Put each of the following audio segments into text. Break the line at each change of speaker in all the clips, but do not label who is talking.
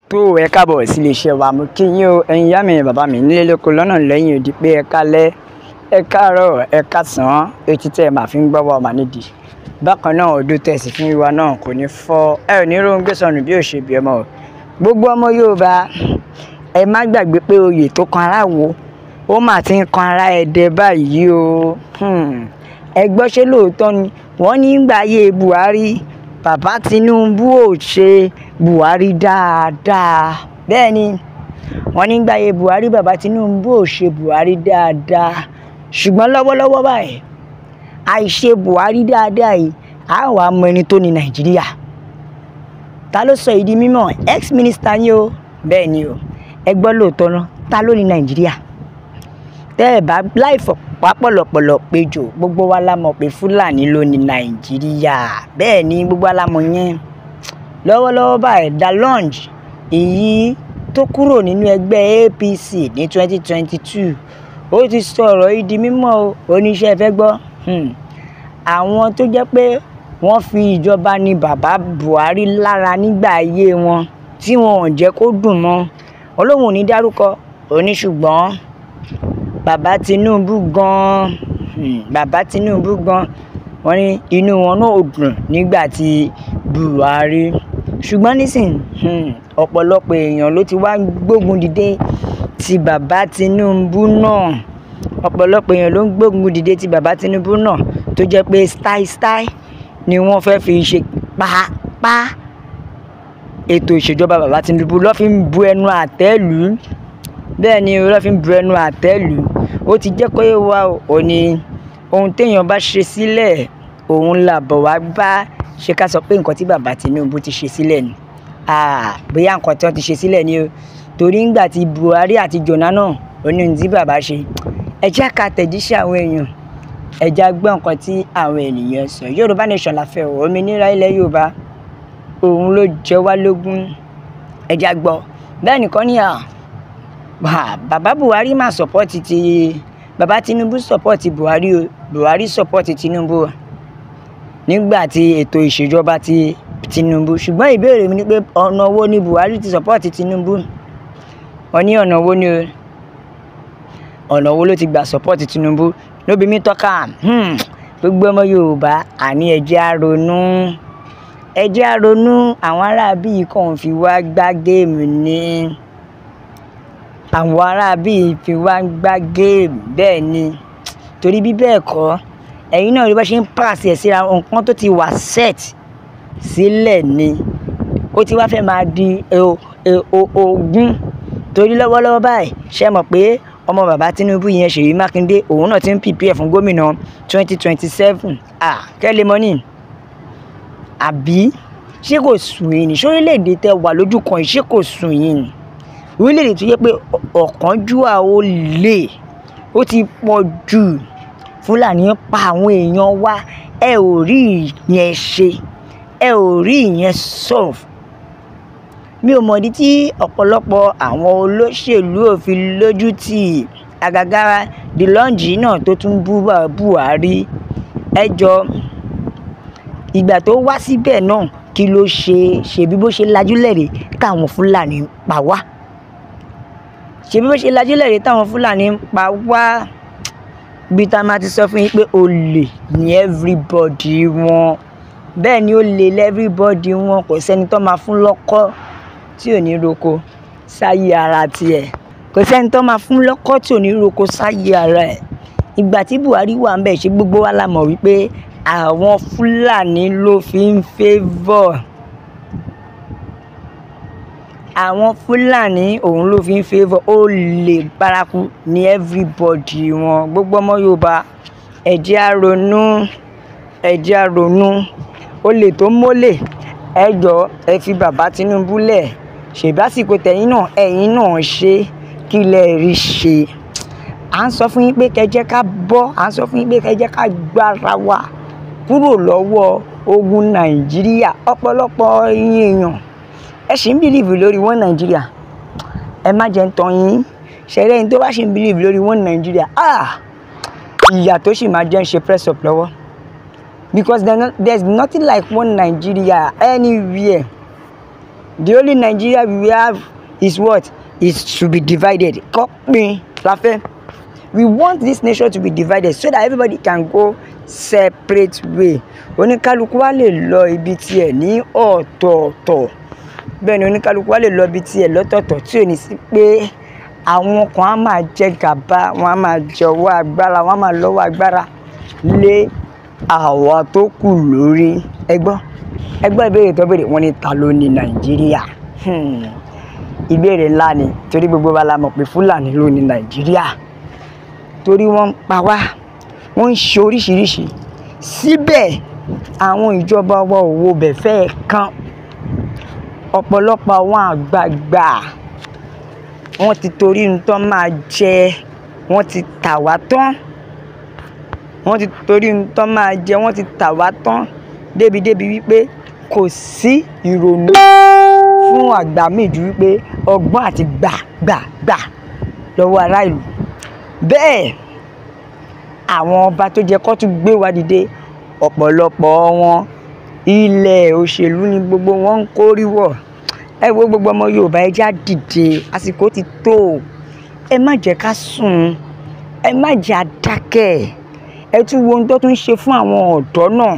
tó ẹ káàbọ̀ sí iléeṣẹ́ wa mo kí yín o ẹ̀yin ìyá mi bàbá mi nílé lóko lọ́nà lẹ́yìn odi pé ẹ kálẹ́ ẹ káàárọ̀ ẹ káàsán etí tẹ́ ẹ máa fi ń gbọ́ wa ọmọ nídìí bákan náà ọdún tẹ̀sí fún wa náà kò ní fọ́ ẹ ò ní róńgbé sọnù bí ò ṣe bí ọmọ gbogbo ọmọ Yorùbá ẹ má gbàgbé pé oyè tó kan ara wo ó mà ti ń kan ara Ẹdẹ báyìí o ẹ gbọ́ ṣé lóòótọ́ ni wọ́n ní gbà ayé Buhari bàbá Tinubu ò ṣe Buhari dáadáa bẹ́ẹ̀ ni wọ́n ní gbà ayé Buhari bàbá Tinubu ò ṣe Buhari dáadáa ṣùgbọ́n lọ́wọ́lọ́wọ́ báyìí àìṣe Buhari dáadáa yìí á wàá mọ ẹni tó ní Nàìjíríà ta ló sọ ìdí mímọ̀ ex-minister ni o bẹ́ẹ̀ ni o ẹ gbọ́ lóòótọ́ náà ta ló ní Nàìjíríà tẹ́ ẹ bá láì fọ̀pá pọ̀lọ̀pọ̀lọ̀ péjọ gbogbo wa la mọ̀ pé Fúlàní ló ní Nàìjíríà bẹ́ẹ̀ ni gbogbo wa la mọ̀ yẹn lọ́wọ́lọ́wọ́ báyìí Dalong èyí tó kúrò nínú ẹgbẹ́ APC ní 2022 ó ti sọ̀rọ̀ ìdí mímọ̀ oníṣẹ́ fẹ́ gbọ́ àwọn tó jẹ́ pé wọ́n fi ìjọba ní bàbá Buhari lára nígbà ayé wọn tí wọn ò jẹ́ kó dùn mọ́ Ọlọ́run ò ní dárúkọ oníṣùgbọ́n bàbá Tinubu gan wọ́n ní inú wọn náà ò dùn nígbà tí Buhari ṣùgbọ́n nísìnyí ọ̀pọ̀lọpọ̀ èèyàn ló ti wá gbógun dìde ti bàbá Tinubu náà ọ̀pọ̀lọpọ̀ èèyàn ló ń gbógun dìde ti bàbá Tinubu náà tó jẹ́ pé style ni wọ́n fẹ́ fi ṣe pàápàá ètò ìṣèjọba bàbá Tinubu ló fi ń bu ẹnu àtẹ́ lù ú bẹ́ẹ̀ ni ló fi ń bu ẹnu àtẹ́ lù ú ó ti jẹ́ kó wá ò ní ohun téèyàn bá ṣe sílẹ̀ òun làbọ̀ wá bá ṣe ká sọ pé nǹkan tí bàbá Tinubu ti ṣe sílẹ̀ ni bóyá nǹkan tí wọ́n ti ṣe sílẹ̀ ni o torí ńgbà tí Buhari àti Jonah náà ó ní ohun tí bàbá ṣe ẹ jẹ́ ká tẹ̀jíṣẹ́ àwọn èèyàn ẹ jẹ́ gbọ́ nǹkan tí àwọn ènìyàn sọ Yorùbá nation la fẹ́ òmìnira ilẹ̀ Yorùbá òun ló jẹ wá lógún ẹ jẹ́ gbọ́ bẹ́ẹ̀ nìkan ní bàbá Buhari máa sọpọ́ọ̀tì ti bàbá Tinubu sọpọ́ọ̀tì Buhari o Buhari sọpọ́ọ̀tì Tinubu nígbà tí ètò ìṣèjọba ti Tinubu ṣùgbọ́n ìbéèrè mi ni pé ọ̀nà wo ni Buhari ti sọpọ́ọ̀tì Tinubu wọ́n ní ọ̀nà wo ni ọ̀nà wo ló ti gbà sọpọ́ọ̀tì Tinubu lóbi mi tọ́ka gbogbo ọmọ Yorùbá àní ẹ jẹ́ á ronú àwọn aráabí kan fi wá gbá géèmù ni àwọn aráabí fi wá gbá géèmù bẹ́ẹ̀ ni torí bí bẹ́ẹ̀ kọ́ ẹ̀yin náà rí bá ṣe ń pàṣẹ síra nǹkan tó ti wà set sílẹ̀ ni ó ti wá fẹ́ máa di ogún torí lọ́wọ́lọ́wọ́ báyìí ṣe mọ̀ pé ọmọ bàbá Tinubu yẹn Ṣèyí Mákindé òun náà ti ń prepare fún gómìnà 2027 kẹ́lẹ́ mọ́nì àbí ṣé kò sùn yín ní sórílẹ̀-èdè tẹ wà lójú kan ṣé kò sùn yín ní orílẹ̀-èdè tó yẹ pé ọ̀kánjúwà ó lè ó ti pọ̀ jù Fúlàní pa àwọn èèyàn wa ẹ ò rí ìyẹn ṣe ẹ ò rí ìyẹn solve mi ò mọ̀dí tí ọ̀pọ̀lọpọ̀ àwọn olóṣèlú ò fi lójú tì àgàgà Dalong náà tó tún bú Buhari ẹjọ́ ìgbà tó wá síbẹ̀ náà kí ló ṣe bí bó ṣe lajúlẹ̀ rè táwọn Fúlàní pa wá ṣe bí bó ṣe lajúlẹ̀ rè táwọn Fúlàní pa wá bí tá a máa ti sọ fún yín pé olè ní everybody wọn bẹ́ẹ̀ ni olè everybody wọn kò sẹ́ni tó máa fún lọ́kọ́ tí ò ní roko sáyé ara tiẹ̀ kò sẹ́ni tó máa fún lọ́kọ́ tí ò ní roko sáyé ara ẹ̀ ìgbà tí Buhari wà ń bẹ̀ ṣe gbogbo wa la mọ̀ wípé àwọn Fúlàní ló fi ń favour àwọn Fúlàní òun ló fi ń favour olè paraku ní everybody wọn gbogbo ọmọ Yorùbá ẹ jẹ́ á ronú olè tó mólè ẹ jọ̀ọ́ ẹ fi bàbá Tinubu lẹ̀ ṣèbásìkò tẹ̀yìn náà ẹ̀yin náà ṣe kí lẹ rí ṣe à ń sọ fún yín pé kẹjẹ́ ká bọ́ à ń sọ fún yín pé kẹjẹ́ ká gbára wa kúrò lọ́wọ́ ogun Nàìjíríà ọ̀pọ̀lọpọ̀ èèyàn ẹ ṣì ń bìlìfù lórí one Nàìjíríà ẹ má jẹ́ ń tàn yín ṣẹlẹ̀ yín tó bá ṣì ń bìlìfù lórí one Nàìjíríà ìyà tó sì máa jẹ́ ń ṣe press up lọ́wọ́ because there's nothing like one Nigeria anywhere The only Nigeria we have is what? Is to be divided. Kọ́pin la fẹ́. We want this nation to be divided so that everybody can go separate way. Oníkálukú wa lè lọ ibi tiẹ̀ ní ọ̀tọ̀ọ̀tọ̀. Bẹ́ẹ̀ ni oníkálukú wa lè lọ ibi tiẹ̀ lọ́tọ̀ọ̀tọ̀ tí ò ní sí pé àwọn kan á máa jẹ gàba, wọ́n á máa jọwọ́ agbára, wọ́n á máa lọ́wọ́ agbára lé àwa tó kù lórí. Ẹ gbọ́ ìbéèrè tó béèrè wọ́n ní ta ló ní Nàìjíríà? Ìbéèrè ńlá ni torí gbogbo wa la mọ̀ pé Fúlàní ló ní Nàìjíríà. Torí wọ́n ń pa wá, wọ́n ń ṣe oríṣiríṣi. Síbẹ̀ àwọn ìjọba wa ò wo bẹ̀ fẹ́ kan. Ọ̀pọ̀lọpọ̀ àwọn àgbààgbà wọ́n ti torí ohun tó máa jẹ, wọ́n ti tà wá tán. Wọ́n ti torí ohun tó máa jẹ, wọ́n ti tà wá tán débi wípé kò sí ìrònú fún àgbà míì ju wípé ọgbọ́n àti gbà lọ́wọ́ ará ìlú. Bẹ́ẹ̀ àwọn ọba tó jẹ́ kó tún gbé wa dìde, ọ̀pọ̀lọpọ̀ wọn ilẹ̀ òṣèlú ni gbogbo wọn ń kórí wọ̀. Ẹ wo gbogbo ọmọ Yorùbá, ẹ já dìde, àsìkò ti tó. Ẹ má jẹ́ ká sùn, ẹ má jẹ́ àdákẹ́. Ẹ tún wo ohun tó tún ṣe fún àwọn ọ̀dọ́ náà.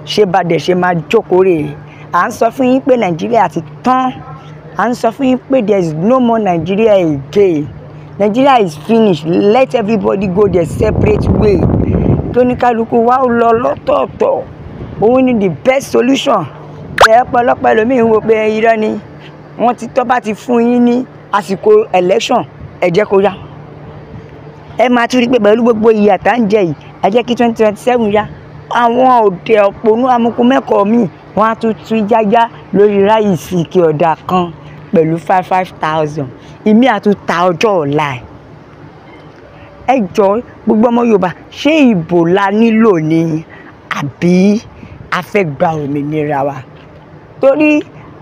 Ṣé bá dẹ̀ ṣe máa jókòó rè? À ń sọ fún yín pé Nàìjíríà ti tán. À ń sọ fún yín pé there is no more Nigeria again. Nigeria is finished. Let everybody go their separate way. Tóníkálukú wa ó lọ lọ́tọ̀ọ̀tọ̀. Òun ni the best solution. Ọ̀pọ̀lọpọ̀ ẹlòmíì ń wo pé irọ́ ni. Wọ́n ti tọ́ bá ti fún yín ní àsìkò election, ẹ jẹ́ kó yá. Ẹ máa tún rí pé pẹ̀lú gbogbo ìyà tá ń jẹ yìí, ẹ jẹ́ kí 2027 yá. Àwọn òde òpònú amukú mẹ́kọ̀ọ́ mi wọ́n á tún jájá lórí ráìsì ike ọ̀dà kan pẹ̀lú 5,000. Ìmí àtúntà ọjọ́ ọ̀la. Ẹ jọ̀ọ́ gbogbo ọmọ Yorùbá, ṣé ìbò la nílò ni àbí a fẹ́ gba òmìnira wa? Torí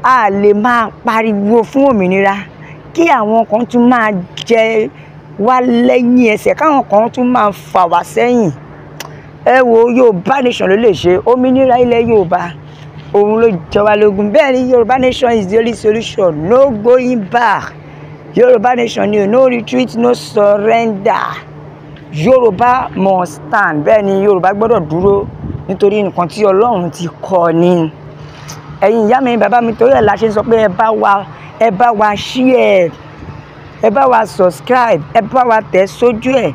a lè máa pariwo fún òmìnira kí àwọn kan tún máa jẹ wá lẹ́yìn ẹsẹ̀, káwọn kan tún máa fà wá sẹ́yìn. Ẹ wo Yorùbá nation ló lè ṣe òmìnira ilẹ̀ Yorùbá. Òun ló jẹ wá lógún. Bẹ́ẹ̀ ni Yorùbá nation is the only solution. No going back. Yorùbá nation ni no retreat, no surrender. Yorùbá must stand. Bẹ́ẹ̀ ni Yorùbá gbọ́dọ̀ dúró nítorí nǹkan tí Ọlọ́run ti kọ́ ni. Ẹ̀yin ìyá mi, bàbá mi, torí ẹ̀ la ṣe sọ pé ẹ bá wa share, ẹ bá wa subscribe, ẹ bá wa tẹ̀ sójú ẹ̀.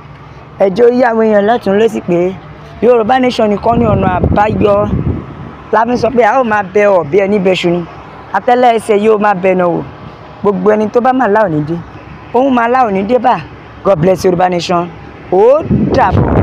Ẹ jẹ́ ó yá àwọn èèyàn lọ́tùn lósì pé Yorùbá nation nìkan ní ọ̀nà àbáyọ. La fi sọ pé a ó máa bẹ ọ̀bẹ ẹni bẹ́ṣu ni. Atẹ́lẹ̀ ẹsẹ̀ yóò máa bẹ náà wò. Gbogbo ẹni tó bá máa lá òní dé, òun máa lá òní dé bá. God bless Yorùbá nation. Ó dàbọ̀.